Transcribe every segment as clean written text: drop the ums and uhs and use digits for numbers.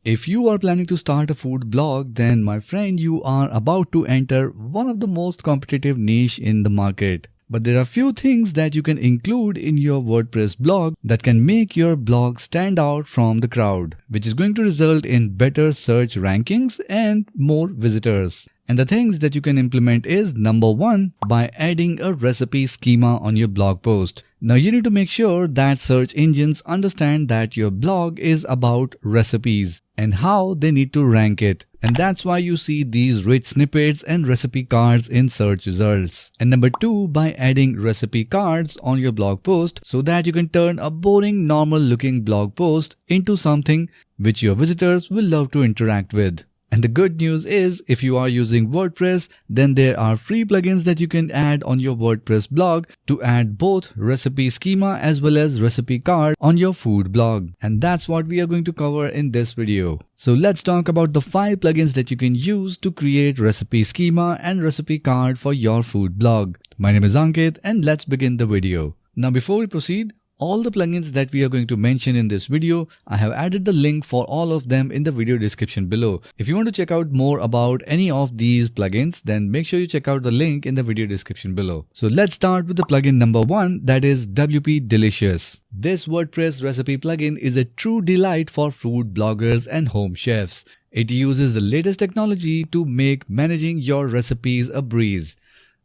If you are planning to start a food blog, then my friend, you are about to enter one of the most competitive niche in the market. But there are few things that you can include in your WordPress blog that can make your blog stand out from the crowd, which is going to result in better search rankings and more visitors. And the things that you can implement is number 1, by adding a recipe schema on your blog post. Now you need to make sure that search engines understand that your blog is about recipes and how they need to rank it. And that's why you see these rich snippets and recipe cards in search results. And number 2, by adding recipe cards on your blog post so that you can turn a boring normal looking blog post into something which your visitors will love to interact with. And the good news is, if you are using WordPress, then there are free plugins that you can add on your WordPress blog to add both recipe schema as well as recipe card on your food blog. And that's what we are going to cover in this video. So let's talk about the 5 plugins that you can use to create recipe schema and recipe card for your food blog. My name is Ankit and let's begin the video. Now before we proceed, all the plugins that we are going to mention in this video, I have added the link for all of them in the video description below. If you want to check out more about any of these plugins, then make sure you check out the link in the video description below. So let's start with the plugin number 1, that is WP Delicious. This WordPress recipe plugin is a true delight for food bloggers and home chefs. It uses the latest technology to make managing your recipes a breeze.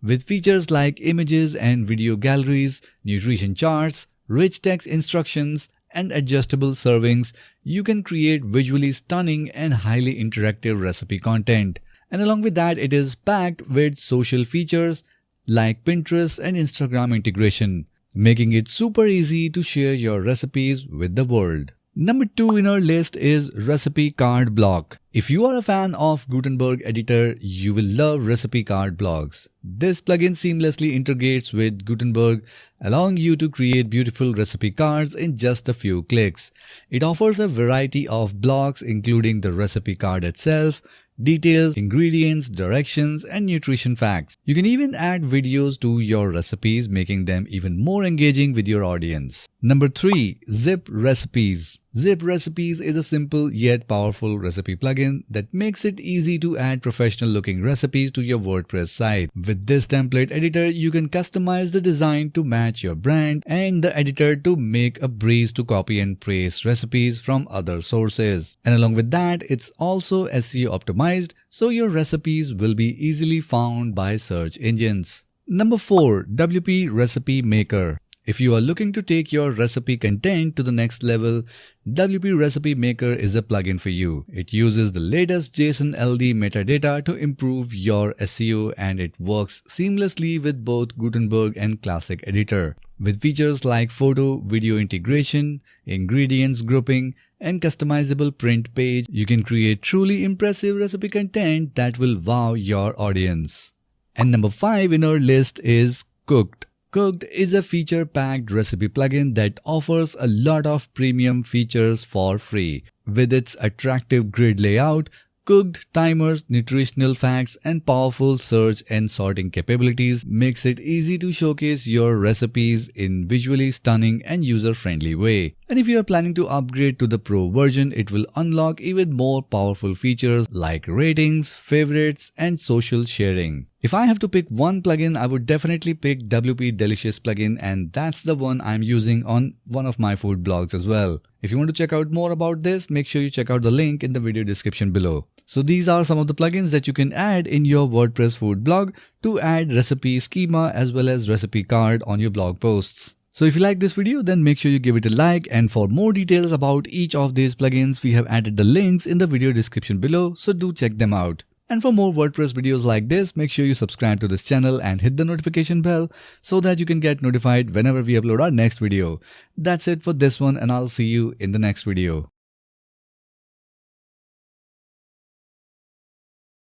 With features like images and video galleries, nutrition charts, rich text instructions, and adjustable servings, you can create visually stunning and highly interactive recipe content. And along with that, it is packed with social features like Pinterest and Instagram integration, making it super easy to share your recipes with the world. Number 2 in our list is Recipe Card Block. If you are a fan of Gutenberg editor, you will love Recipe Card Blocks. This plugin seamlessly integrates with Gutenberg, allowing you to create beautiful recipe cards in just a few clicks. It offers a variety of blocks including the recipe card itself, details, ingredients, directions, and nutrition facts. You can even add videos to your recipes, making them even more engaging with your audience. Number 3, Zip Recipes. Zip Recipes is a simple yet powerful recipe plugin that makes it easy to add professional looking recipes to your WordPress site. With this template editor, you can customize the design to match your brand and the editor to make a breeze to copy and paste recipes from other sources. And along with that, it's also SEO optimized, so your recipes will be easily found by search engines. Number 4, WP Recipe Maker. If you are looking to take your recipe content to the next level, WP Recipe Maker is a plugin for you. It uses the latest JSON LD metadata to improve your SEO, and it works seamlessly with both Gutenberg and Classic Editor. With features like photo, video integration, ingredients grouping, and customizable print page, you can create truly impressive recipe content that will wow your audience. And number 5 in our list is Cooked. Cooked is a feature-packed recipe plugin that offers a lot of premium features for free. With its attractive grid layout, Cooked timers, nutritional facts, and powerful search and sorting capabilities makes it easy to showcase your recipes in visually stunning and user-friendly way. And if you are planning to upgrade to the Pro version, it will unlock even more powerful features like ratings, favorites, and social sharing. If I have to pick one plugin, I would definitely pick WP Delicious plugin, and that's the one I'm using on one of my food blogs as well. If you want to check out more about this, make sure you check out the link in the video description below. So these are some of the plugins that you can add in your WordPress food blog to add recipe schema as well as recipe card on your blog posts. So if you like this video, then make sure you give it a like, and for more details about each of these plugins, we have added the links in the video description below, so do check them out. And for more WordPress videos like this, make sure you subscribe to this channel and hit the notification bell so that you can get notified whenever we upload our next video. That's it for this one, and I'll see you in the next video.